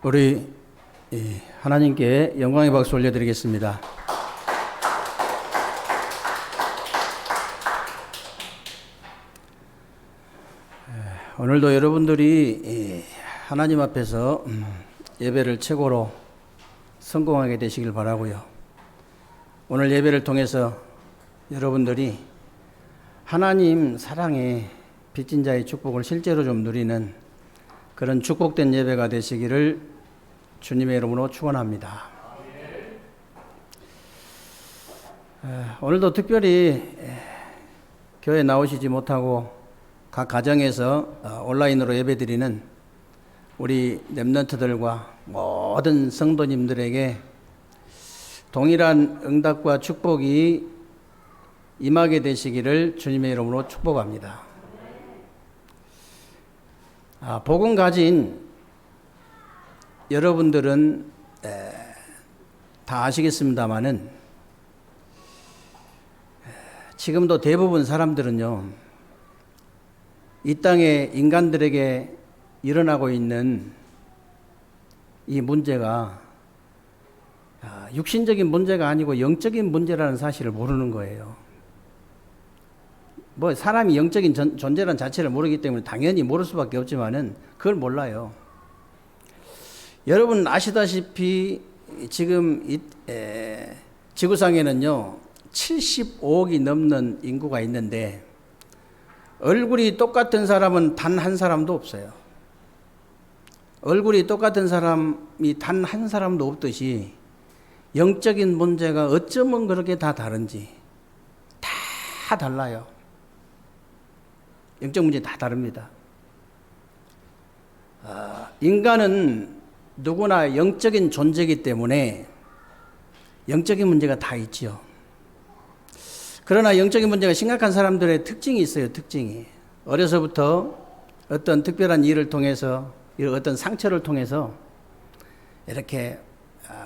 우리 하나님께 영광의 박수 올려드리겠습니다. 오늘도 여러분들이 하나님 앞에서 예배를 최고로 성공하게 되시길 바라고요. 오늘 예배를 통해서 여러분들이 하나님 사랑의 빚진 자의 축복을 실제로 좀 누리는 그런 축복된 예배가 되시기를 주님의 이름으로 축원합니다. 오늘도 특별히 교회에 나오시지 못하고 각 가정에서 온라인으로 예배드리는 우리 렘넌트들과 모든 성도님들에게 동일한 응답과 축복이 임하게 되시기를 주님의 이름으로 축복합니다. 복음 가진 여러분들은 다 아시겠습니다마는 지금도 대부분 사람들은요, 이 땅에 인간들에게 일어나고 있는 이 문제가 육신적인 문제가 아니고 영적인 문제라는 사실을 모르는 거예요. 사람이 영적인 존재라는 자체를 모르기 때문에 당연히 모를 수밖에 없지만은 그걸 몰라요. 여러분 아시다시피 지금 지구상에는요 75억이 넘는 인구가 있는데 얼굴이 똑같은 사람은 단 한 사람도 없어요. 얼굴이 똑같은 사람이 단 한 사람도 없듯이 영적인 문제가 어쩌면 그렇게 다 다른지 다 달라요. 영적 문제 다 다릅니다. 인간은 누구나 영적인 존재이기 때문에 영적인 문제가 다 있죠. 그러나 영적인 문제가 심각한 사람들의 특징이 있어요. 특징이. 어려서부터 어떤 특별한 일을 통해서 어떤 상처를 통해서 이렇게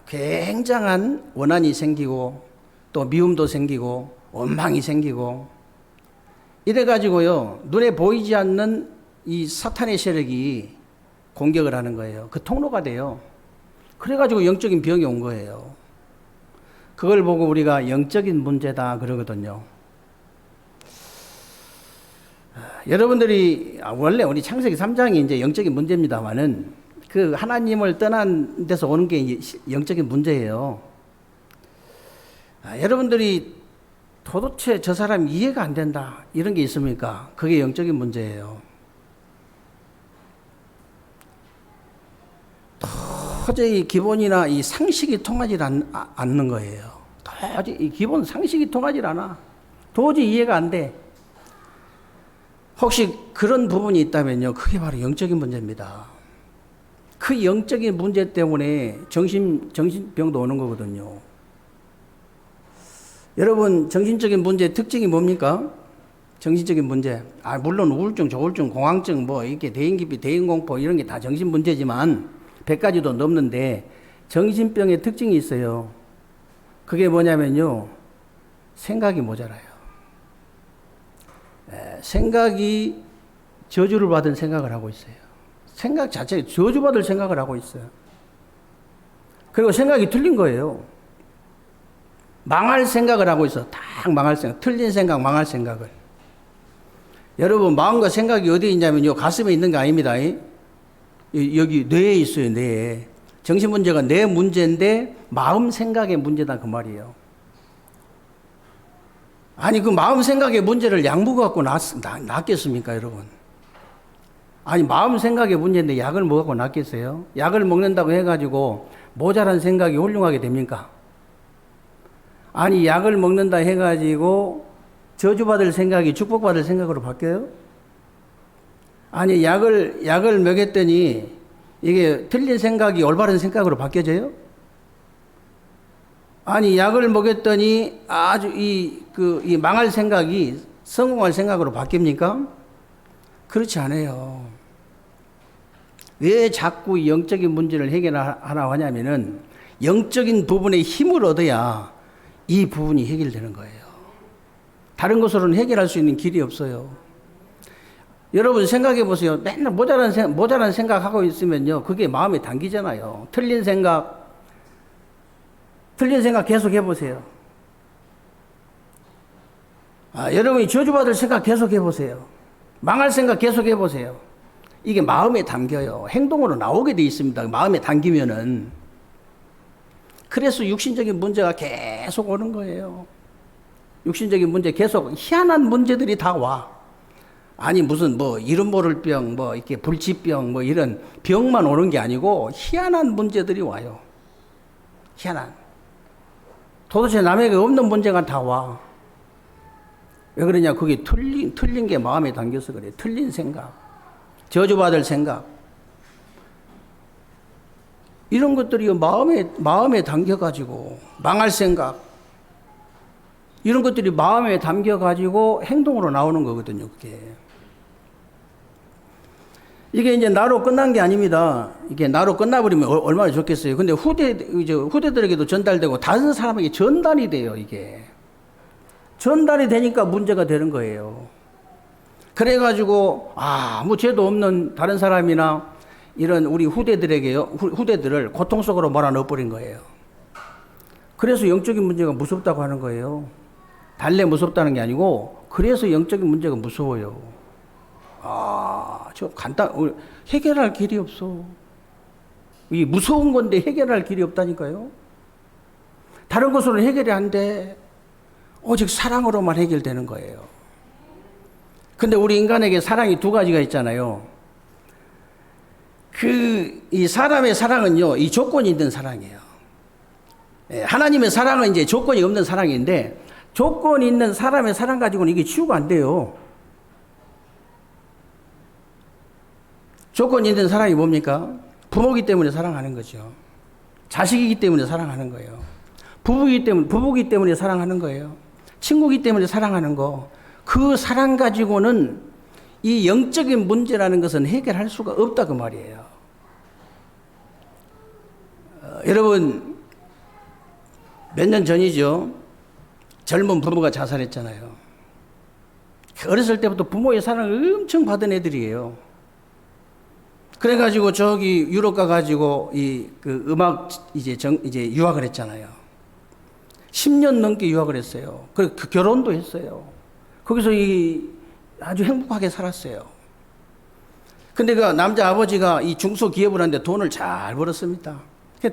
굉장한 원한이 생기고 또 미움도 생기고 원망이 생기고 이래가지고요 눈에 보이지 않는 이 사탄의 세력이 공격을 하는 거예요. 그 통로가 돼요. 그래가지고 영적인 병이 온 거예요. 그걸 보고 우리가 영적인 문제다 그러거든요. 여러분들이 원래 우리 창세기 3장이 이제 영적인 문제입니다만은 그 하나님을 떠난 데서 오는 게 영적인 문제예요. 여러분들이 도대체 저 사람이 이해가 안 된다 이런 게 있습니까? 그게 영적인 문제예요. 도저히 기본이나 이 상식이 통하지 않는 거예요. 도저히 이 기본 상식이 통하지 않아. 도저히 이해가 안 돼. 혹시 그런 부분이 있다면요, 그게 바로 영적인 문제입니다. 그 영적인 문제 때문에 정신병도 오는 거거든요. 여러분, 정신적인 문제의 특징이 뭡니까? 정신적인 문제. 물론 우울증, 조울증, 공황증, 이렇게 대인기피, 대인공포 이런 게 다 정신 문제지만 100가지도 넘는데 정신병의 특징이 있어요. 그게 뭐냐면요, 생각이 모자라요. 생각이 저주를 받은 생각을 하고 있어요. 생각 자체가 저주받을 생각을 하고 있어요. 그리고 생각이 틀린 거예요. 망할 생각을 하고 있어. 딱 망할 생각. 틀린 생각, 망할 생각을. 여러분, 마음과 생각이 어디에 있냐면요, 가슴에 있는 게 아닙니다. 여기 뇌에 있어요, 뇌에. 정신 문제가 뇌 문제인데 마음 생각의 문제다 그 말이에요. 아니 그 마음 생각의 문제를 약 먹어갖고 낫겠습니까 여러분? 아니 마음 생각의 문제인데 약을 먹어갖고 낫겠어요? 약을 먹는다고 해가지고 모자란 생각이 훌륭하게 됩니까? 아니 약을 먹는다 해가지고 저주받을 생각이 축복받을 생각으로 바뀌어요? 아니 약을 먹였더니 이게 틀린 생각이 올바른 생각으로 바뀌어져요? 아니 약을 먹였더니 아주 이 망할 생각이 성공할 생각으로 바뀝니까? 그렇지 않아요. 왜 자꾸 영적인 문제를 해결하라고 하냐면은 영적인 부분에 힘을 얻어야 이 부분이 해결되는 거예요. 다른 것으로는 해결할 수 있는 길이 없어요. 여러분 생각해 보세요. 맨날 모자란 생각하고 있으면요. 그게 마음에 담기잖아요. 틀린 생각 계속 해보세요. 여러분이 저주받을 생각 계속 해보세요. 망할 생각 계속 해보세요. 이게 마음에 담겨요. 행동으로 나오게 돼 있습니다. 마음에 담기면은. 그래서 육신적인 문제가 계속 오는 거예요. 육신적인 문제 계속 희한한 문제들이 다 와. 아니 무슨 뭐 이름 모를 병, 뭐 이렇게 불치병, 뭐 이런 병만 오는 게 아니고 희한한 문제들이 와요. 희한한. 도대체 남에게 없는 문제가 다 와. 왜 그러냐? 그게 틀린 게 마음에 담겨서 그래. 틀린 생각, 저주받을 생각, 이런 것들이 마음에 담겨가지고 망할 생각, 이런 것들이 마음에 담겨가지고 행동으로 나오는 거거든요. 그게. 이게 이제 나로 끝난 게 아닙니다. 이게 나로 끝나버리면 얼마나 좋겠어요. 근데 후대들에게도 전달되고 다른 사람에게 전달이 돼요. 이게. 전달이 되니까 문제가 되는 거예요. 그래가지고 아무 죄도 없는 다른 사람이나 이런 우리 후대들을 고통 속으로 몰아넣어버린 거예요. 그래서 영적인 문제가 무섭다고 하는 거예요. 달래 무섭다는 게 아니고 그래서 영적인 문제가 무서워요. 해결할 길이 없어. 이 무서운 건데 해결할 길이 없다니까요. 다른 것으로는 해결이 안 돼. 오직 사랑으로만 해결되는 거예요. 근데 우리 인간에게 사랑이 두 가지가 있잖아요. 이 사람의 사랑은요, 이 조건이 있는 사랑이에요. 하나님의 사랑은 이제 조건이 없는 사랑인데, 조건이 있는 사람의 사랑 가지고는 이게 치유가 안 돼요. 조건이 있는 사랑이 뭡니까? 부모기 때문에 사랑하는 거죠. 자식이기 때문에 사랑하는 거예요. 부부기 때문에 사랑하는 거예요. 친구기 때문에 사랑하는 거. 그 사랑 가지고는 이 영적인 문제라는 것은 해결할 수가 없다 그 말이에요. 여러분 몇 년 전이죠. 젊은 부부가 자살했잖아요. 어렸을 때부터 부모의 사랑을 엄청 받은 애들이에요. 그래가지고 저기 유럽 가가지고 그 음악 이제 유학을 했잖아요. 10년 넘게 유학을 했어요. 그 결혼도 했어요. 거기서 아주 행복하게 살았어요. 근데 그 남자 아버지가 이 중소기업을 하는데 돈을 잘 벌었습니다.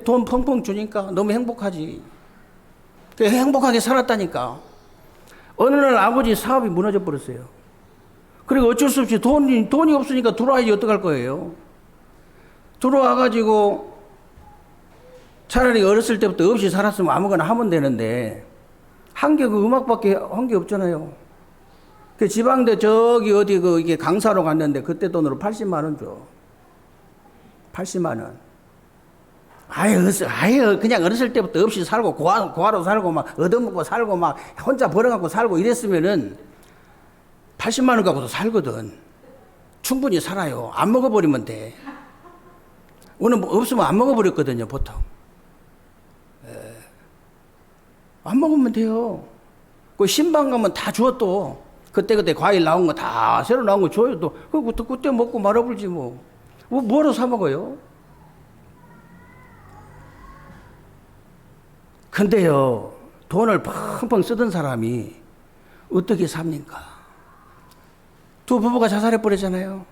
돈 펑펑 주니까 너무 행복하지. 행복하게 살았다니까. 어느 날 아버지 사업이 무너져 버렸어요. 그리고 어쩔 수 없이 돈이 없으니까 들어와야지 어떡할 거예요. 들어와가지고 차라리 어렸을 때부터 없이 살았으면 아무거나 하면 되는데 한 게 그 음악밖에 한 게 없잖아요. 그 지방대 저기 어디 이게 강사로 갔는데 그때 돈으로 80만 원 줘. 80만 원. 아예 그냥 어렸을 때부터 없이 살고 고아로 살고 막 얻어먹고 살고 막 혼자 벌어갖고 살고 이랬으면은 80만 원 갖고도 살거든. 충분히 살아요. 안 먹어버리면 돼. 오늘 뭐 없으면 안 먹어버렸거든요, 보통. 안 먹으면 돼요. 그 신방 가면 다 줘 또. 그때 과일 나온 거 다 새로 나온 거 줘요 또. 그때 먹고 말아버리지 뭐. 뭐로 사 먹어요? 근데요, 돈을 펑펑 쓰던 사람이 어떻게 삽니까? 두 부부가 자살해 버리잖아요.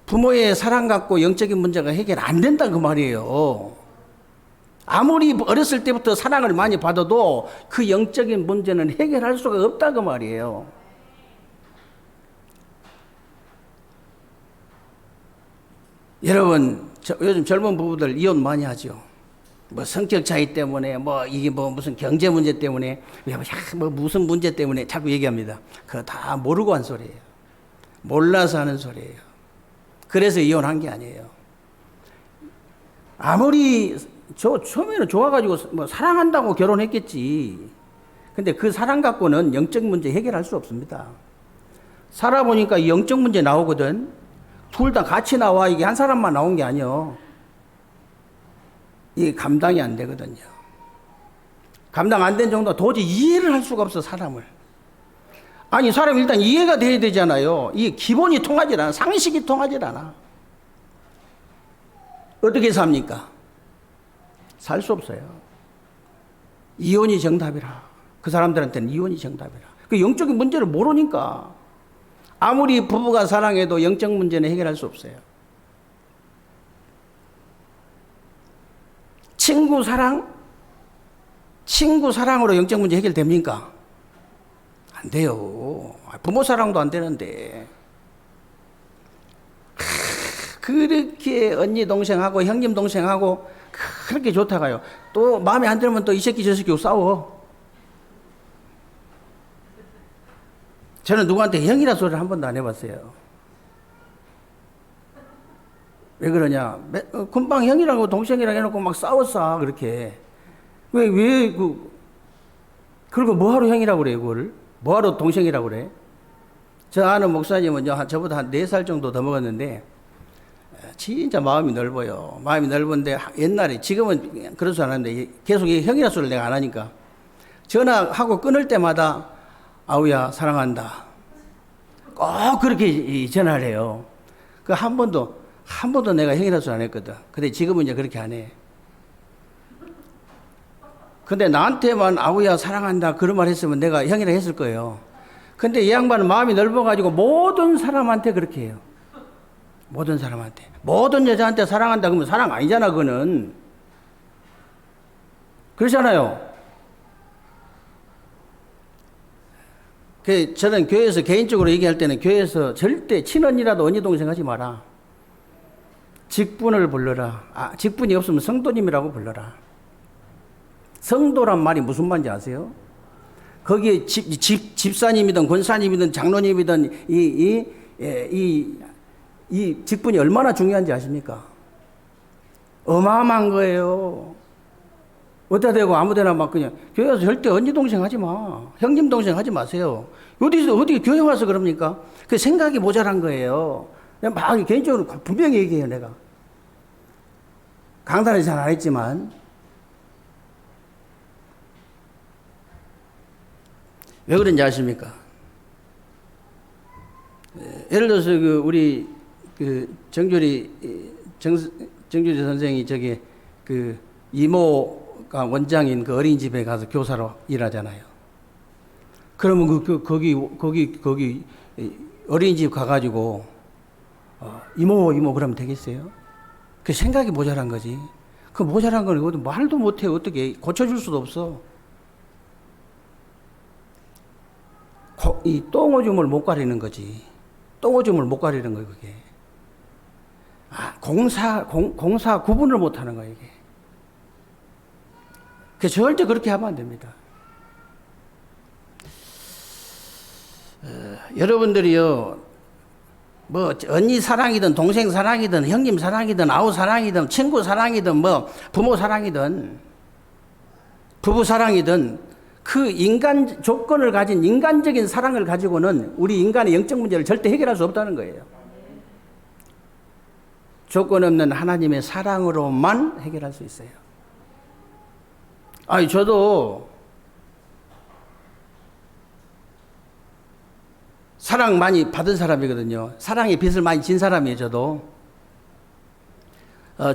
부모의 사랑 갖고 영적인 문제가 해결 안 된다 그 말이에요. 아무리 어렸을 때부터 사랑을 많이 받아도 그 영적인 문제는 해결할 수가 없다 그 말이에요. 여러분, 요즘 젊은 부부들 이혼 많이 하죠. 뭐 성격 차이 때문에 이게 무슨 경제 문제 때문에 무슨 문제 때문에 자꾸 얘기합니다. 그거 다 모르고 한 소리예요. 몰라서 하는 소리예요. 그래서 이혼한 게 아니에요. 아무리 처음에는 좋아가지고 사랑한다고 결혼했겠지. 근데 그 사랑 갖고는 영적 문제 해결할 수 없습니다. 살아보니까 영적 문제 나오거든. 둘 다 같이 나와. 이게 한 사람만 나온 게 아니요. 이게 감당이 안 되거든요. 감당 안 된 정도 도저히 이해를 할 수가 없어, 사람을. 아니, 사람이 일단 이해가 돼야 되잖아요. 이 기본이 통하지 않아. 상식이 통하지 않아. 어떻게 삽니까? 살 수 없어요. 이혼이 정답이라. 그 사람들한테는 이혼이 정답이라. 그 영적인 문제를 모르니까 아무리 부부가 사랑해도 영적 문제는 해결할 수 없어요. 친구 사랑? 친구 사랑으로 영적 문제 해결됩니까? 안 돼요. 부모 사랑도 안 되는데. 그렇게 언니 동생하고 형님 동생하고 그렇게 좋다가요. 또 마음에 안 들면 또 이 새끼 저 새끼 싸워. 저는 누구한테 형이라 소리를 한 번도 안 해봤어요. 왜 그러냐? 금방 형이라고 동생이라고 해놓고 막 싸웠어 그렇게. 그리고 뭐하러 형이라고 그래 그거를? 뭐하러 동생이라고 그래? 저 아는 목사님은 저보다 한 4살 정도 더 먹었는데 진짜 마음이 넓어요. 마음이 넓은데 옛날에, 지금은 그러지 않았는데 계속 형이라 소리를 내가 안 하니까 전화하고 끊을 때마다 아우야 사랑한다 꼭 그렇게 전화를 해요. 그 한 번도 내가 형이라 소리 안 했거든. 근데 지금은 이제 그렇게 안 해. 근데 나한테만 아우야 사랑한다 그런 말 했으면 내가 형이라 했을 거예요. 근데 이 양반은 마음이 넓어가지고 모든 사람한테 그렇게 해요. 모든 사람한테. 모든 여자한테 사랑한다 그러면 사랑 아니잖아 그거는. 그렇잖아요. 저는 교회에서 개인적으로 얘기할 때는 교회에서 절대 친언니라도 언니 동생 하지 마라. 직분을 불러라. 직분이 없으면 성도님이라고 불러라. 성도란 말이 무슨 말인지 아세요? 거기에 집사님이든 권사님이든 장로님이든 이 직분이 얼마나 중요한지 아십니까? 어마어마한 거예요. 어디다 대고 아무데나 막 그냥 교회에서 절대 언니 동생 하지 마. 형님 동생 하지 마세요. 어디 교회 와서 그럽니까? 그 생각이 모자란 거예요. 막 개인적으로 분명히 얘기해요, 내가. 강단에 잘 안 했지만. 왜 그런지 아십니까? 예를 들어서 우리 정주리 선생이 이모가 원장인 어린이집에 가서 교사로 일하잖아요. 그러면 거기 어린이집 가가지고 이모 그러면 되겠어요? 그 생각이 모자란 거지. 그 모자란 건 말도 못해. 어떻게 고쳐줄 수도 없어. 이 똥오줌을 못 가리는 거지. 똥오줌을 못 가리는 거예요, 그게. 공사 구분을 못 하는 거예요, 이게. 절대 그렇게 하면 안 됩니다. 여러분들이요, 언니 사랑이든, 동생 사랑이든, 형님 사랑이든, 아우 사랑이든, 친구 사랑이든, 부모 사랑이든, 부부 사랑이든, 그 인간 조건을 가진 인간적인 사랑을 가지고는 우리 인간의 영적 문제를 절대 해결할 수 없다는 거예요. 조건 없는 하나님의 사랑으로만 해결할 수 있어요. 저도 사랑 많이 받은 사람이거든요. 사랑의 빚을 많이 진 사람이에요, 저도.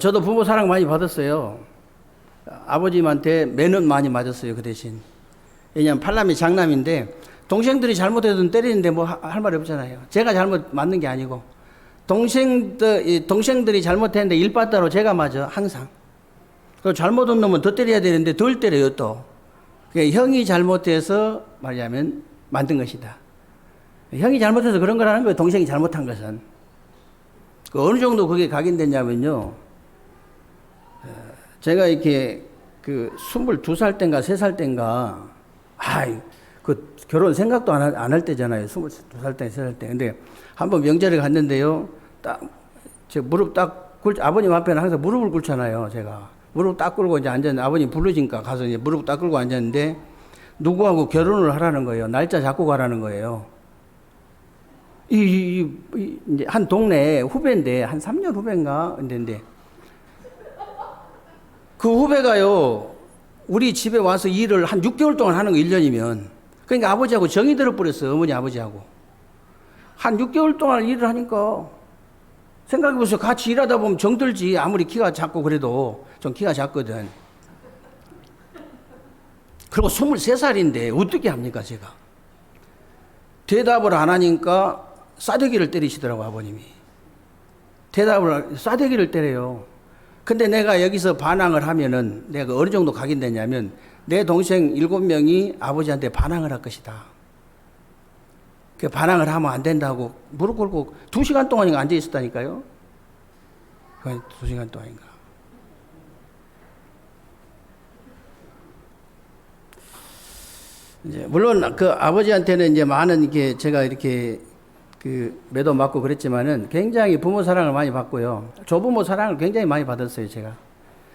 저도 부모 사랑 많이 받았어요. 아버님한테 매는 많이 맞았어요, 그 대신. 왜냐하면 팔남이 장남인데 동생들이 잘못해도 때리는데 할 말이 없잖아요. 제가 잘못 맞는 게 아니고 동생들이 잘못했는데 일바따로 제가 맞아 항상. 그 잘못한 놈은 더 때려야 되는데 덜 때려요 또. 형이 잘못해서 말하자면 만든 것이다. 형이 잘못해서 그런 거라는 거예요. 동생이 잘못한 것은. 어느 정도 그게 각인됐냐면요. 제가 이렇게 22살 땐가 3살 땐가 결혼 생각도 안 할 때잖아요. 22살 때, 3살 때. 근데 한번 명절에 갔는데요. 제 무릎 아버님 앞에는 항상 무릎을 꿇잖아요, 제가. 무릎 딱 꿇고 이제 앉았는데, 아버님 부르니까 가서 이제 무릎 딱 꿇고 앉았는데, 누구하고 결혼을 하라는 거예요. 날짜 잡고 가라는 거예요. 이제 한 동네 후배인데, 한 3년 후배인가? 근데, 그 후배가요, 우리 집에 와서 일을 한 6개월 동안 하는 거, 1년이면. 그러니까 아버지하고 정이 들어버렸어요. 어머니 아버지하고. 한 6개월 동안 일을 하니까 생각해보세요. 같이 일하다 보면 정들지. 아무리 키가 작고 그래도 좀 키가 작거든. 그리고 23살인데 어떻게 합니까 제가. 대답을 안 하니까 싸대기를 때리시더라고 아버님이. 싸대기를 때려요. 근데 내가 여기서 반항을 하면은 내가 어느 정도 각인되냐면 내 동생 7명이 아버지한테 반항을 할 것이다. 그 반항을 하면 안 된다고 무릎 꿇고 2시간 동안인가 앉아 있었다니까요. 2시간 동안인가. 이제 물론 그 아버지한테는 이제 많은 이렇게 제가 이렇게 그 매도 맞고 그랬지만은 굉장히 부모 사랑을 많이 받고요. 조부모 사랑을 굉장히 많이 받았어요, 제가.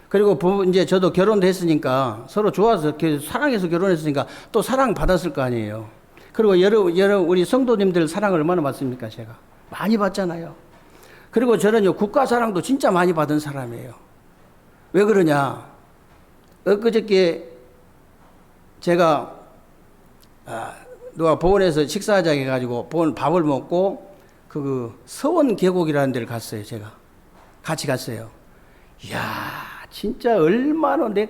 그리고 이제 저도 결혼도 했으니까 서로 좋아서 사랑해서 결혼했으니까 또 사랑 받았을 거 아니에요. 그리고 여러 우리 성도님들 사랑을 얼마나 받습니까, 제가. 많이 받잖아요. 그리고 저는요, 국가 사랑도 진짜 많이 받은 사람이에요. 왜 그러냐? 엊그저께 제가 누가 보원에서 식사하자고 해가지고 보원 밥을 먹고 그 서원 계곡이라는 데를 갔어요. 제가 같이 갔어요. 이야 진짜 얼마나 내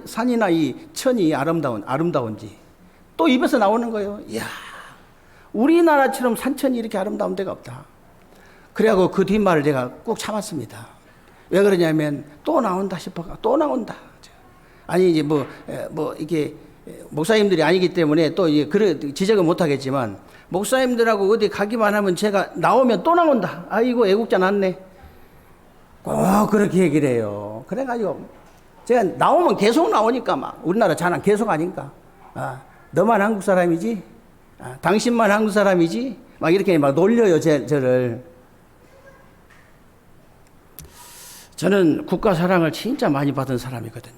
산이나 이 천이 아름다운지 또 입에서 나오는 거예요. 이야 우리나라처럼 산천이 이렇게 아름다운 데가 없다. 그래갖고 그 뒷말을 제가 꼭 참았습니다. 왜 그러냐면 또 나온다 싶어가 또 나온다. 아니 이제 뭐 이게 목사님들이 아니기 때문에 또 이제 지적은 못하겠지만 목사님들하고 어디 가기만 하면 제가 나오면 또 나온다. 아이고 애국자 났네. 꼭 그렇게 얘기를 해요. 그래가지고 제가 나오면 계속 나오니까 막 우리나라 자랑 계속 아닌가. 너만 한국 사람이지? 당신만 한국 사람이지? 막 이렇게 막 놀려요 저를. 저는 국가 사랑을 진짜 많이 받은 사람이거든요.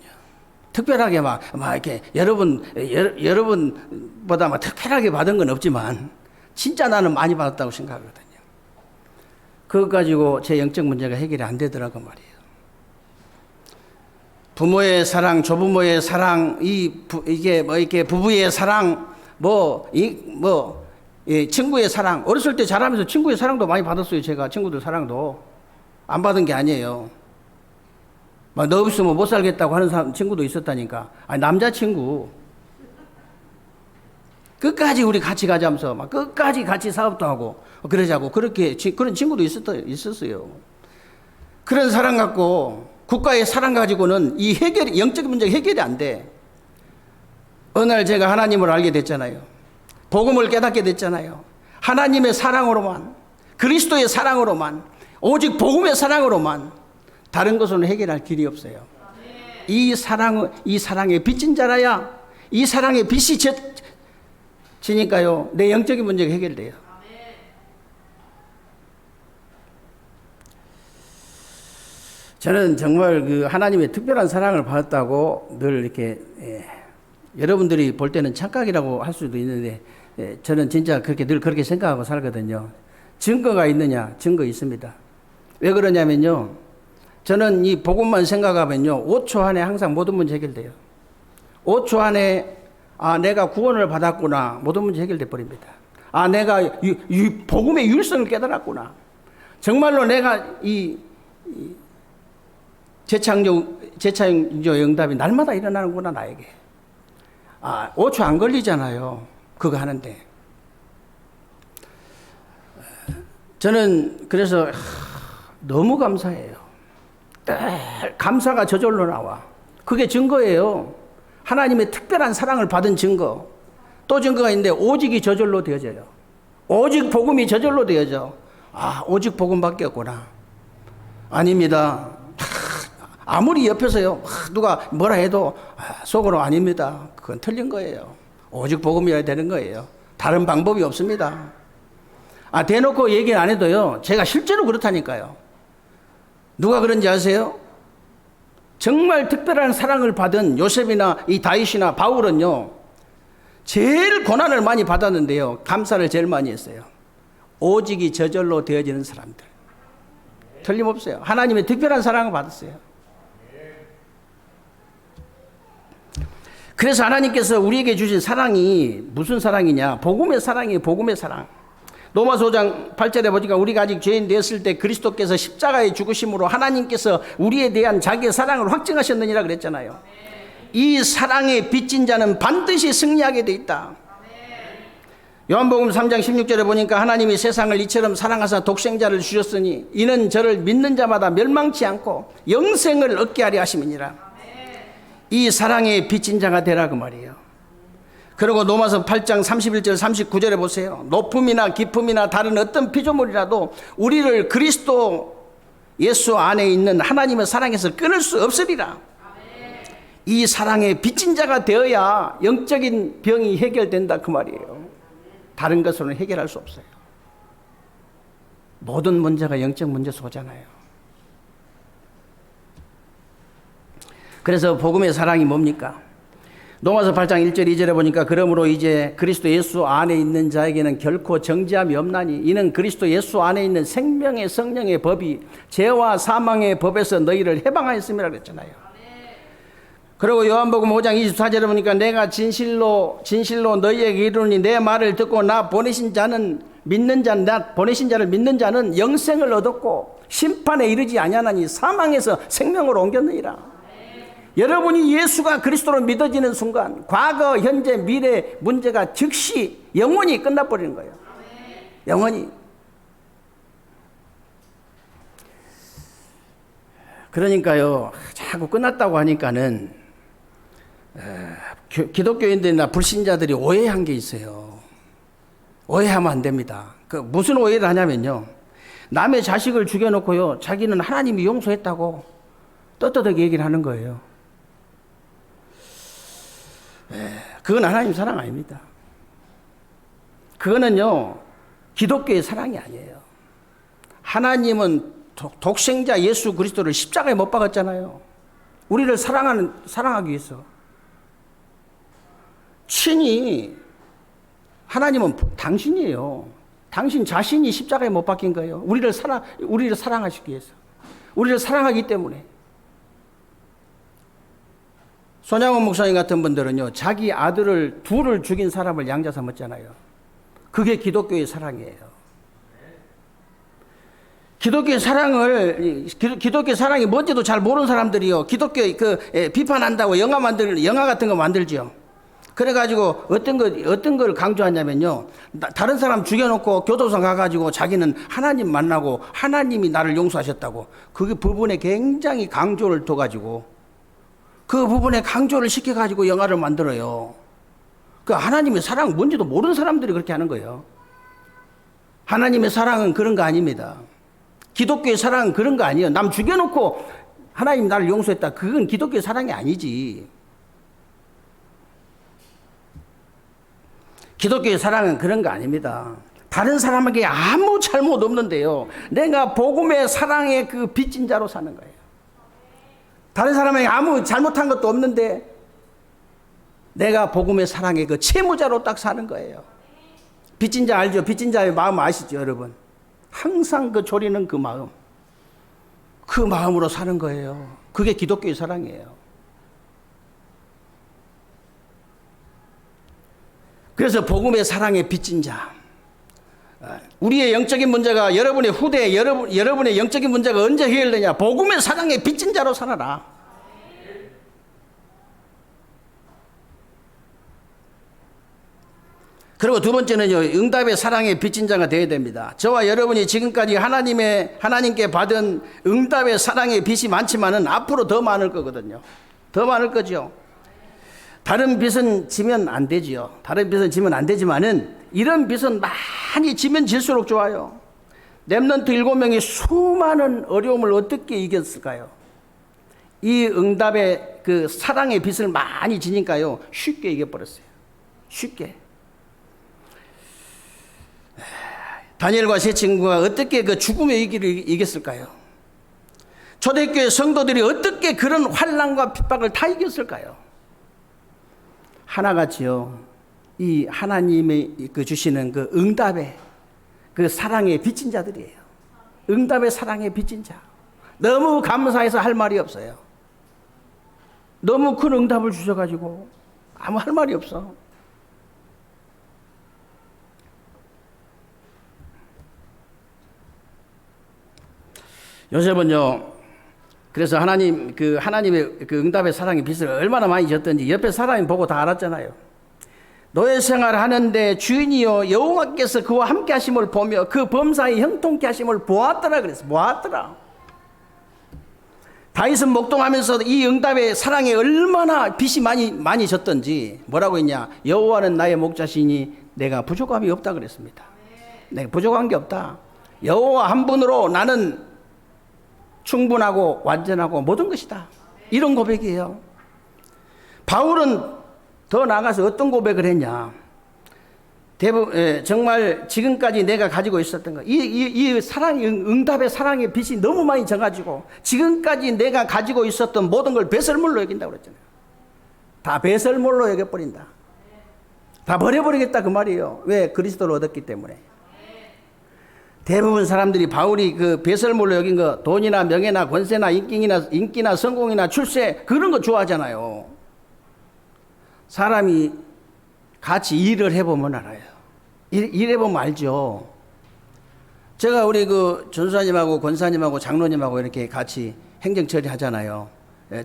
특별하게 막 이렇게 여러분보다 막 특별하게 받은 건 없지만 진짜 나는 많이 받았다고 생각하거든요. 그것 가지고 제 영적 문제가 해결이 안 되더라고 말이에요. 부모의 사랑, 조부모의 사랑, 이게 뭐 이렇게 부부의 사랑, 친구의 사랑. 어렸을 때 자라면서 친구의 사랑도 많이 받았어요. 제가 친구들 사랑도 안 받은 게 아니에요. 너 없으면 못 살겠다고 하는 친구도 있었다니까. 남자친구. 끝까지 우리 같이 가자면서 막 끝까지 같이 사업도 하고 그러자고 그런 친구도 있었어요. 그런 사랑 갖고 국가의 사랑 가지고는 이 영적인 문제가 해결이 안 돼. 어느 날 제가 하나님을 알게 됐잖아요. 복음을 깨닫게 됐잖아요. 하나님의 사랑으로만, 그리스도의 사랑으로만, 오직 복음의 사랑으로만 다른 것으로는 해결할 길이 없어요. 이 사랑에 빚진 자라야 이 사랑의 빚이 지니까요 내 영적인 문제가 해결돼요. 저는 정말 그 하나님의 특별한 사랑을 받았다고 늘 이렇게 여러분들이 볼 때는 착각이라고 할 수도 있는데 저는 진짜 늘 그렇게 생각하고 살거든요. 증거가 있느냐? 증거 있습니다. 왜 그러냐면요. 저는 이 복음만 생각하면요. 5초 안에 항상 모든 문제 해결돼요. 5초 안에 내가 구원을 받았구나. 모든 문제 해결돼 버립니다. 내가 복음의 유일성을 깨달았구나. 정말로 내가 이 재창조 응답이 날마다 일어나는구나 나에게. 5초 안 걸리잖아요. 그거 하는데. 저는 그래서 너무 감사해요. 감사가 저절로 나와. 그게 증거예요. 하나님의 특별한 사랑을 받은 증거. 또 증거가 있는데 오직이 저절로 되어져요. 오직 복음이 저절로 되어져. 오직 복음밖에 없구나. 아닙니다. 아무리 옆에서요 누가 뭐라 해도 속으로 아닙니다. 그건 틀린 거예요. 오직 복음이어야 되는 거예요. 다른 방법이 없습니다. 대놓고 얘기는 안 해도요 제가 실제로 그렇다니까요. 누가 그런지 아세요? 정말 특별한 사랑을 받은 요셉이나 이 다윗이나 바울은요 제일 고난을 많이 받았는데요 감사를 제일 많이 했어요. 오직이 저절로 되어지는 사람들. 틀림없어요. 하나님의 특별한 사랑을 받았어요. 그래서 하나님께서 우리에게 주신 사랑이 무슨 사랑이냐? 복음의 사랑이에요. 복음의 사랑. 로마서 5장 8절에 보니까 우리가 아직 죄인 되었을 때 그리스도께서 십자가에 죽으심으로 하나님께서 우리에 대한 자기의 사랑을 확증하셨느니라 그랬잖아요. 이 사랑에 빚진 자는 반드시 승리하게 돼 있다. 요한복음 3장 16절에 보니까 하나님이 세상을 이처럼 사랑하사 독생자를 주셨으니 이는 저를 믿는 자마다 멸망치 않고 영생을 얻게 하려 하심이니라. 이 사랑에 빚진 자가 되라 그 말이에요. 그리고 로마서 8장 31절 39절에 보세요. 높음이나 깊음이나 다른 어떤 피조물이라도 우리를 그리스도 예수 안에 있는 하나님의 사랑에서 끊을 수 없으리라. 이 사랑에 빚진 자가 되어야 영적인 병이 해결된다 그 말이에요. 다른 것으로는 해결할 수 없어요. 모든 문제가 영적 문제 소잖아요. 그래서 복음의 사랑이 뭡니까? 로마서 8장 1절 2절에 보니까 그러므로 이제 그리스도 예수 안에 있는 자에게는 결코 정죄함이 없나니 이는 그리스도 예수 안에 있는 생명의 성령의 법이 죄와 사망의 법에서 너희를 해방하였음이라 그랬잖아요. 그리고 요한복음 5장 24절에 보니까 내가 진실로 너희에게 이르노니 내 말을 듣고 나 보내신 자는 나 보내신 자를 믿는 자는 영생을 얻었고 심판에 이르지 아니하나니 사망에서 생명으로 옮겼느니라. 여러분이 예수가 그리스도로 믿어지는 순간 과거, 현재, 미래 문제가 즉시 영원히 끝나버리는 거예요. 영원히. 그러니까요, 자꾸 끝났다고 하니까는 기독교인들이나 불신자들이 오해한 게 있어요. 오해하면 안 됩니다. 무슨 오해를 하냐면요, 남의 자식을 죽여놓고요 자기는 하나님이 용서했다고 떳떳하게 얘기를 하는 거예요. 그건 하나님 사랑 아닙니다. 그거는요 기독교의 사랑이 아니에요. 하나님은 독생자 예수 그리스도를 십자가에 못 박았잖아요. 우리를 사랑하기 위해서. 친히 하나님은 당신이에요. 당신 자신이 십자가에 못 박힌 거예요. 우리를 사랑하시기 위해서. 우리를 사랑하기 때문에. 손양원 목사님 같은 분들은요, 자기 아들을 둘을 죽인 사람을 양자 삼았잖아요. 그게 기독교의 사랑이에요. 기독교의 사랑이 뭔지도 잘 모르는 사람들이요, 기독교 비판한다고 영화 같은 거 만들죠. 그래가지고 어떤 걸 강조하냐면요, 다른 사람 죽여놓고 교도소 가가지고 자기는 하나님 만나고 하나님이 나를 용서하셨다고, 그 부분에 굉장히 강조를 둬가지고 그 부분에 강조를 시켜가지고 영화를 만들어요. 그 하나님의 사랑 뭔지도 모르는 사람들이 그렇게 하는 거예요. 하나님의 사랑은 그런 거 아닙니다. 기독교의 사랑은 그런 거 아니에요. 남 죽여놓고 하나님 나를 용서했다. 그건 기독교의 사랑이 아니지. 기독교의 사랑은 그런 거 아닙니다. 다른 사람에게 아무 잘못 없는데요, 내가 복음의 사랑의 그 빚진 자로 사는 거예요. 다른 사람에게 아무 잘못한 것도 없는데 내가 복음의 사랑의 그 채무자로 딱 사는 거예요. 빚진 자 알죠? 빚진 자의 마음 아시죠, 여러분? 항상 그 조리는 그 마음으로 사는 거예요. 그게 기독교의 사랑이에요. 그래서 복음의 사랑에 빚진 자, 우리의 영적인 문제가, 여러분의 후대, 여러분의 영적인 문제가 언제 해결되냐? 복음의 사랑에 빚진 자로 살아라. 그리고 두 번째는요, 응답의 사랑에 빚진 자가 되어야 됩니다. 저와 여러분이 지금까지 하나님께 받은 응답의 사랑의 빚이 많지만은 앞으로 더 많을 거거든요. 더 많을 거죠. 다른 빚은 지면 안 되지요. 다른 빚은 지면 안 되지만은 이런 빚은 많이 지면 질수록 좋아요. 렘넌트 7명이 수많은 어려움을 어떻게 이겼을까요? 이 응답의 그 사랑의 빚을 많이 지니까요, 쉽게 이겨버렸어요. 쉽게. 다니엘과 세 친구가 어떻게 그 죽음의 위기를 이겼을까요? 초대교회 성도들이 어떻게 그런 환난과 핍박을 다 이겼을까요? 하나같이요, 이 하나님의 그 주시는 그 응답의 그 사랑에 빚진 자들이에요. 응답의 사랑에 빚진 자. 너무 감사해서 할 말이 없어요. 너무 큰 응답을 주셔가지고 아무 할 말이 없어. 요셉은요, 그래서 하나님의 그 응답의 사랑의 빛을 얼마나 많이 졌던지 옆에 사람이 보고 다 알았잖아요. 노예 생활을 하는데 주인이요 여호와께서 그와 함께 하심을 보며 그 범사에 형통케 하심을 보았더라 그랬어. 보았더라. 다윗은 목동하면서 이 응답의 사랑에 얼마나 빛이 많이 졌던지 뭐라고 했냐. 여호와는 나의 목자시니 내가 부족함이 없다 그랬습니다. 내가 부족한 게 없다. 여호와 한 분으로 나는 충분하고 완전하고 모든 것이다. 이런 고백이에요. 바울은 더 나아가서 어떤 고백을 했냐. 정말 지금까지 내가 가지고 있었던 것, 이 사랑의 응답의 사랑의 빛이 너무 많이 져가지고 지금까지 내가 가지고 있었던 모든 걸 배설물로 여긴다고 그랬잖아요. 다 배설물로 여겨버린다. 다 버려버리겠다 그 말이에요. 왜? 그리스도를 얻었기 때문에. 대부분 사람들이 바울이 그 배설물로 여긴 거, 돈이나 명예나 권세나 인기나 성공이나 출세, 그런 거 좋아하잖아요. 사람이 같이 일을 해보면 알아요. 일해보면 알죠. 제가 우리 그 전사님하고 권사님하고 장로님하고 이렇게 같이 행정처리 하잖아요.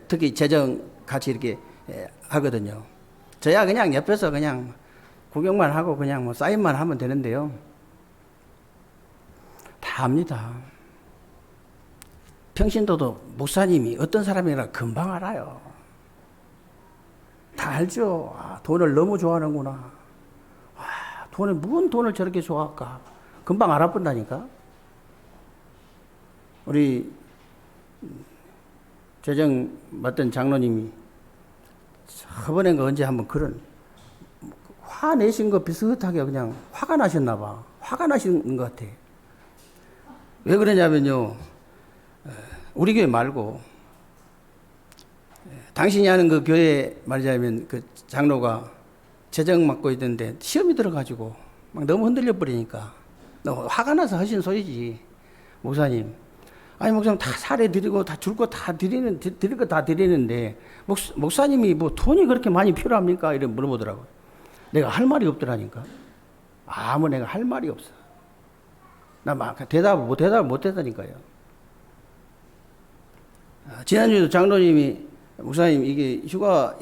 특히 재정 같이 이렇게 하거든요. 저야 그냥 옆에서 그냥 구경만 하고 그냥 뭐 사인만 하면 되는데요. 다 압니다. 평신도도 목사님이 어떤 사람이라 금방 알아요. 다 알죠. 아, 돈을 너무 좋아하는구나. 아, 뭔 돈을 저렇게 좋아할까? 금방 알아본다니까. 우리 재정 맡던 장로님이 저번에 언제 한번 그런 화내신 거 비슷하게 그냥 화가 나셨나 봐. 화가 나신 것 같아. 왜 그러냐면요. 우리 교회 말고 당신이 하는 그 교회 말하자면 그 장로가 재정 맡고 있던데 시험이 들어가지고 막 너무 흔들려 버리니까 화가 나서 하신 소리지. 목사님, 아니 목사님 다 사례 드리고 다 줄 거 다 드릴 거 다 드리는데 목사님이 뭐 돈이 그렇게 많이 필요합니까? 이래 물어보더라고. 내가 할 말이 없더라니까. 아무 내가 할 말이 없어. 나 막 대답을 못 했다니까요. 지난주에도 장로님이 목사님 이게 휴가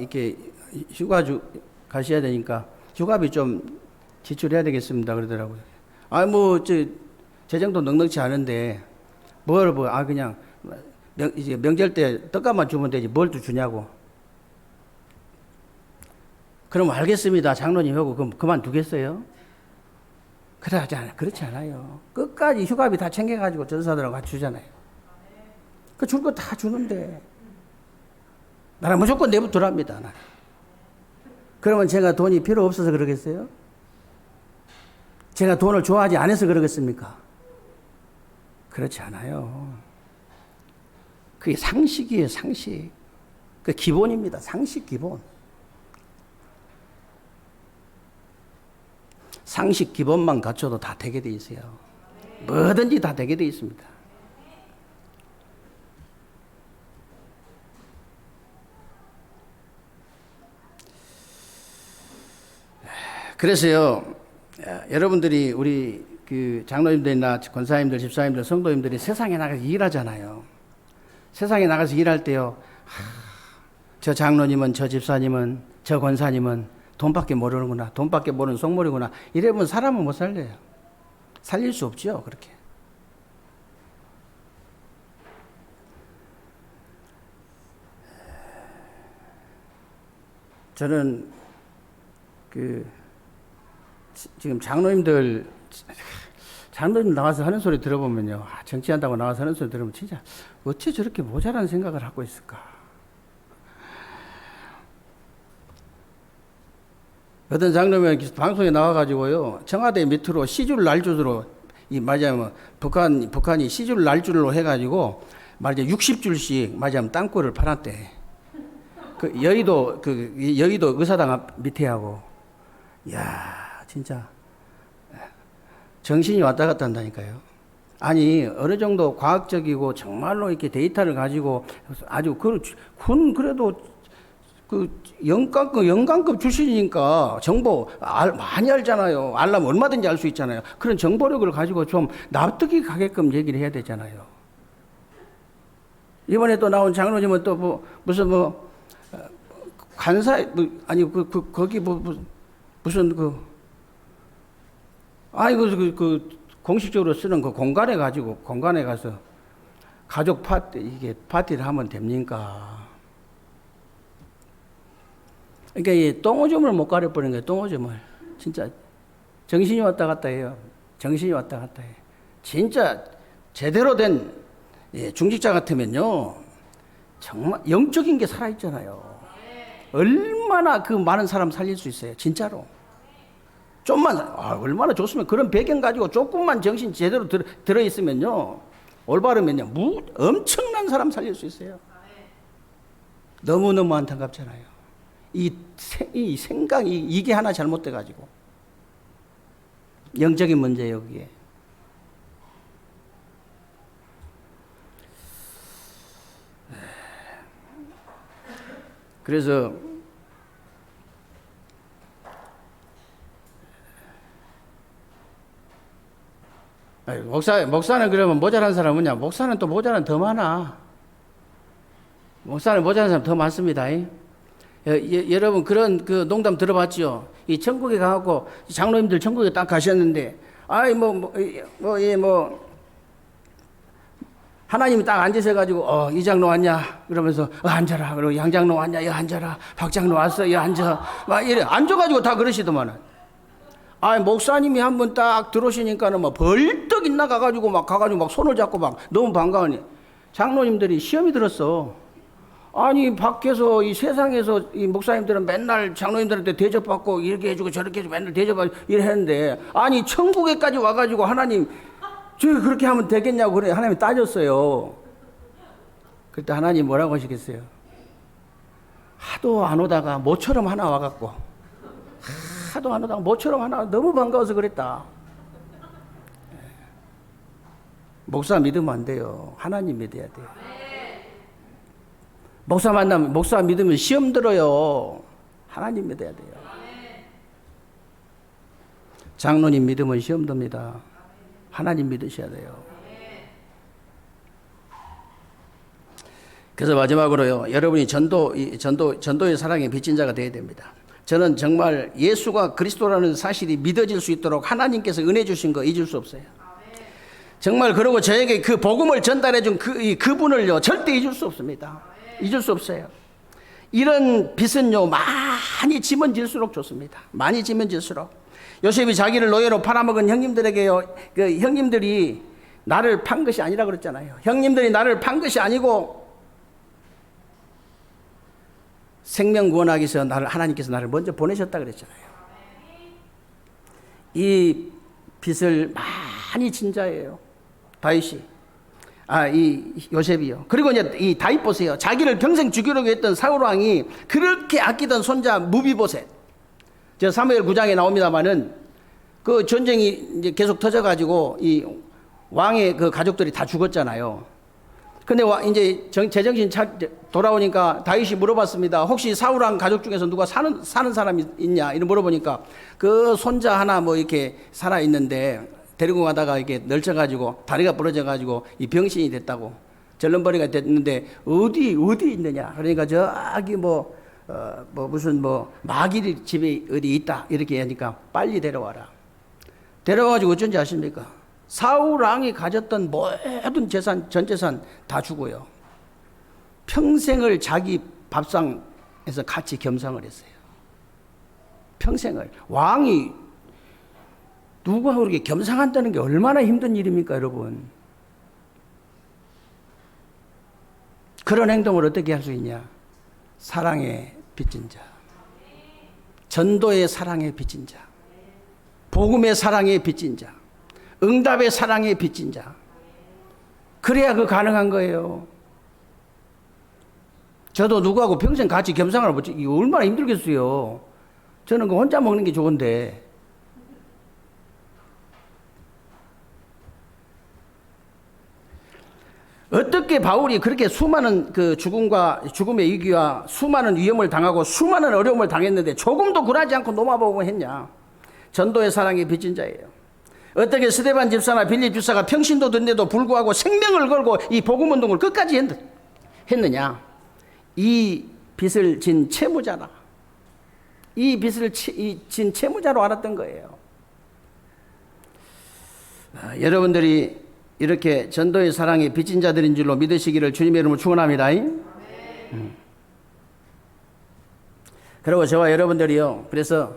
가셔야 되니까 휴가비 좀 지출해야 되겠습니다 그러더라고요. 아 뭐 재정도 넉넉치 않은데 그냥 이제 명절 때 떡값만 주면 되지 뭘 또 주냐고. 그럼 알겠습니다 장로님 하고 그럼 그만두겠어요? 그렇지 않아요. 끝까지 휴가비 다 챙겨가지고 전사들하고 같이 주잖아요. 그 줄 거 다 주는데 나는 무조건 내부더랍니다. 나는. 그러면 제가 돈이 필요 없어서 그러겠어요? 제가 돈을 좋아하지 않아서 그러겠습니까? 그렇지 않아요. 그게 상식이에요, 상식. 그 기본입니다. 상식 기본. 상식 기본만 갖춰도 다 되게 돼 있어요. 뭐든지 다 되게 돼 있습니다. 그래서요, 여러분들이 우리 그 장로님들이나 권사님들, 집사님들, 성도님들이 세상에 나가서 일하잖아요. 세상에 나가서 일할 때요, 저 장로님은, 저 집사님은, 저 권사님은 돈밖에 모르는구나, 돈밖에 모르는 속물이구나. 이래보면 사람은 못 살려요. 살릴 수 없죠, 그렇게. 저는 지금 장로님들 나와서 하는 소리 들어보면요. 정치한다고 나와서 하는 소리 들으면 진짜 어째 저렇게 모자란 생각을 하고 있을까. 어떤 장로님이 방송에 나와가지고요. 청와대 밑으로 시줄 날줄로 말하자면 북한이 시줄 날줄로 해가지고 말하자면 60줄씩 말하자면 땅굴을 팔았대. 여의도 의사당 앞 밑에 하고. 이야, 진짜 정신이 왔다 갔다 한다니까요. 아니 어느 정도 과학적이고 정말로 이렇게 데이터를 가지고 아주 그래도 영광급 출신이니까 정보 많이 알잖아요. 알려면 얼마든지 알 수 있잖아요. 그런 정보력을 가지고 좀 납득이 가게끔 얘기를 해야 되잖아요. 이번에 또 나온 장로님은 또 무슨 간사 아니 거기 무슨 공식적으로 쓰는 그 공간에 가서 가족 파티를 하면 됩니까? 그러니까 이 똥오줌을 못 가려버리는 거예요. 똥오줌을 진짜 정신이 왔다 갔다 해요. 정신이 왔다 갔다 해. 진짜 제대로 된 중직자 같으면요, 정말 영적인 게 살아 있잖아요. 얼마나 그 많은 사람 살릴 수 있어요. 진짜로. 좀만 얼마나 좋으면 그런 배경 가지고 조금만 정신 제대로 들어 있으면요, 올바르면요, 엄청난 사람 살릴 수 있어요. 너무너무 안타깝잖아요. 이 생각이 이게 하나 잘못돼 가지고 영적인 문제예요, 그게. 그래서 목사는 그러면 모자란 사람 뭐냐? 목사는 또 모자란 더 많아. 목사는 모자란 사람 더 많습니다. 여러분 그런 그 농담 들어봤죠? 이 천국에 가고 장로님들 천국에 딱 가셨는데, 하나님이 딱 앉으셔가지고 이 장로 왔냐? 그러면서 앉아라. 그리고 양 장로 왔냐? 앉아라. 박 장로 왔어? 앉아. 막 이래 앉아가지고 다 그러시더만은. 목사님이 한번 딱 들어오시니까는 막 벌떡 있나 가가지고 막 손을 잡고 막 너무 반가우니 장로님들이 시험이 들었어. 아니 밖에서 이 세상에서 이 목사님들은 맨날 장로님들한테 대접받고 이렇게 해주고 저렇게 해주고 맨날 대접하고 이래 했는데, 아니 천국에까지 와가지고 하나님 저희 그렇게 하면 되겠냐고 그래 하나님이 따졌어요. 그때 하나님 뭐라고 하시겠어요? 하도 안 오다가 모처럼 하나 와갖고 하도 안 오다가 모처럼 하나 너무 반가워서 그랬다. 목사 믿으면 안 돼요. 하나님 믿어야 돼요. 목사 믿으면 시험 들어요. 하나님 믿어야 돼요. 장로님 믿으면 시험 듭니다. 하나님 믿으셔야 돼요. 그래서 마지막으로요, 여러분이 전도의 사랑의 빚진 자가 되어야 됩니다. 저는 정말 예수가 그리스도라는 사실이 믿어질 수 있도록 하나님께서 은혜 주신 거 잊을 수 없어요. 정말 그러고 저에게 그 복음을 전달해 준 그분을요 절대 잊을 수 없습니다. 잊을 수 없어요. 이런 빚은요 많이 지면 질수록 좋습니다. 많이 지면 질수록. 요셉이 자기를 노예로 팔아먹은 형님들에게요, 그 형님들이 나를 판 것이 아니라 그랬잖아요. 형님들이 나를 판 것이 아니고 생명 구원하기 위해서 하나님께서 나를 먼저 보내셨다 그랬잖아요. 이 빚을 많이 진 자예요, 다윗이. 이 요셉이요. 그리고 이제 이 다윗 보세요. 자기를 평생 죽이려고 했던 사울 왕이 그렇게 아끼던 손자 무비보셋. 저 사무엘 9장에 나옵니다만은 그 전쟁이 이제 계속 터져가지고 이 왕의 그 가족들이 다 죽었잖아요. 근데 이제 제정신 돌아오니까 다윗이 물어봤습니다. 혹시 사울 왕 가족 중에서 누가 사는 사람이 있냐? 이런 물어보니까 그 손자 하나 이렇게 살아 있는데 데리고 가다가 이렇게 널쳐가지고 다리가 부러져가지고 이 병신이 됐다고, 절름벌이가 됐는데 어디 있느냐? 그러니까 저기 무슨 마귀 집에 어디 있다 이렇게 하니까 빨리 데려와라. 데려와가지고 어쩐지 아십니까? 사울 왕이 가졌던 모든 재산, 전 재산 다 주고요, 평생을 자기 밥상에서 같이 겸상을 했어요. 평생을. 왕이 누가 그렇게 겸상한다는 게 얼마나 힘든 일입니까, 여러분? 그런 행동을 어떻게 할 수 있냐? 사랑의 빚진 자, 전도의 사랑의 빚진 자, 복음의 사랑의 빚진 자, 응답의 사랑의 빚진 자. 그래야 그 가능한 거예요. 저도 누구하고 평생 같이 겸상을 못해. 이거 얼마나 힘들겠어요. 저는 그 혼자 먹는 게 좋은데. 어떻게 바울이 그렇게 수많은 그 죽음의 위기와 수많은 위험을 당하고 수많은 어려움을 당했는데 조금도 굴하지 않고 노마보고 했냐? 전도의 사랑이 빚진 자예요. 어떻게 스데반 집사나 빌립 집사가 평신도 든데도 불구하고 생명을 걸고 이 복음 운동을 끝까지 했느냐? 이 빚을 진 채무자라. 이 빚을 진 채무자로 알았던 거예요. 여러분들이 이렇게 전도의 사랑이 빚진 자들인 줄로 믿으시기를 주님의 이름으로 축원합니다. 그리고 저와 여러분들이요, 그래서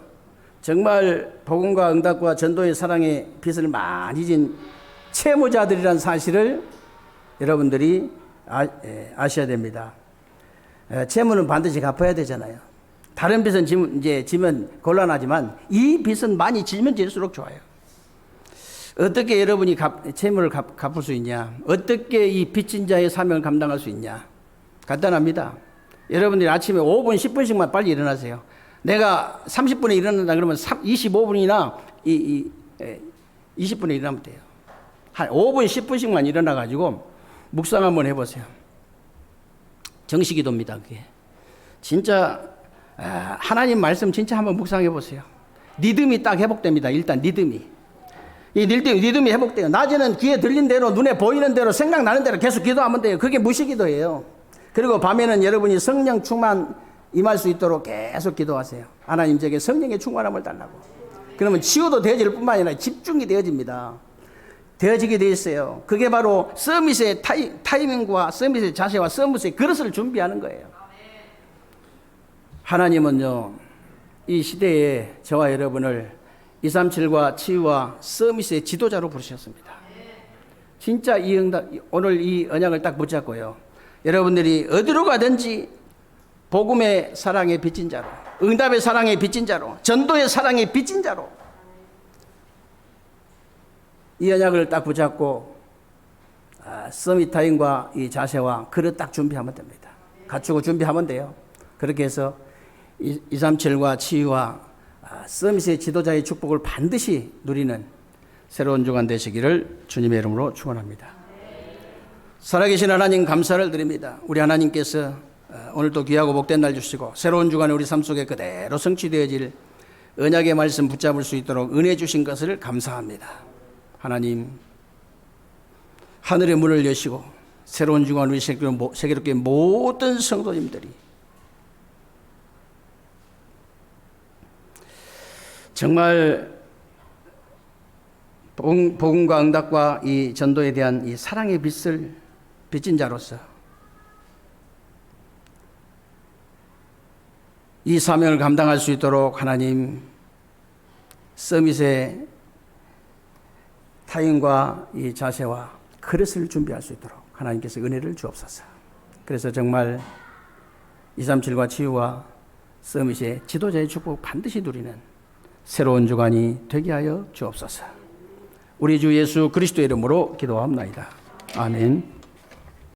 정말 복음과 응답과 전도의 사랑의 빚을 많이 진 채무자들이라는 사실을 여러분들이 아셔야 됩니다. 채무는 반드시 갚아야 되잖아요. 다른 빚은 지면 곤란하지만 이 빚은 많이 지면 질수록 좋아요. 어떻게 여러분이 채무를 갚을 수 있냐? 어떻게 이 빚진 자의 사명을 감당할 수 있냐? 간단합니다. 여러분들이 아침에 5분, 10분씩만 빨리 일어나세요. 내가 30분에 일어난다 그러면 25분이나 20분에 일어나면 돼요. 한 5분, 10분씩만 일어나가지고 묵상 한번 해보세요. 정식기도입니다, 그게. 진짜 하나님 말씀 진짜 한번 묵상해보세요. 리듬이 딱 회복됩니다. 일단 리듬이. 이 리듬이 회복돼요. 낮에는 귀에 들린 대로, 눈에 보이는 대로, 생각나는 대로 계속 기도하면 돼요. 그게 무시기도예요. 그리고 밤에는 여러분이 성령 충만 임할 수 있도록 계속 기도하세요. 하나님 제게 성령의 충만함을 달라고. 그러면 치유도 되어질 뿐만 아니라 집중이 되어집니다. 되어지게 되어 있어요. 그게 바로 서밋의 타이밍과 서밋의 자세와 서밋의 그릇을 준비하는 거예요. 하나님은요, 이 시대에 저와 여러분을 237과 치유와 서밋의 지도자로 부르셨습니다. 진짜 오늘 이 언약을 딱 붙잡고요. 여러분들이 어디로 가든지 복음의 사랑에 빚진 자로, 응답의 사랑에 빚진 자로, 전도의 사랑에 빚진 자로 이 언약을 딱 붙잡고 서밋 타임과 이 자세와 그릇 딱 준비하면 됩니다. 갖추고 준비하면 돼요. 그렇게 해서 237과 치유와 서밋의 지도자의 축복을 반드시 누리는 새로운 주간 되시기를 주님의 이름으로 축원합니다. 살아계신 하나님 감사를 드립니다. 우리 하나님께서 오늘도 귀하고 복된 날 주시고 새로운 주간에 우리 삶 속에 그대로 성취되어질 언약의 말씀 붙잡을 수 있도록 은혜 주신 것을 감사합니다. 하나님, 하늘의 문을 여시고 새로운 주간 우리 세계롭게 모든 성도님들이 정말 복음과 응답과 이 전도에 대한 이 사랑의 빚을 빚진 자로서 이 사명을 감당할 수 있도록 하나님 서밋의 타인과 이 자세와 그릇을 준비할 수 있도록 하나님께서 은혜를 주옵소서. 그래서 정말 237과 치유와 서밋의 지도자의 축복 반드시 누리는 새로운 주간이 되게 하여 주옵소서. 우리 주 예수 그리스도의 이름으로 기도합니다. 아멘.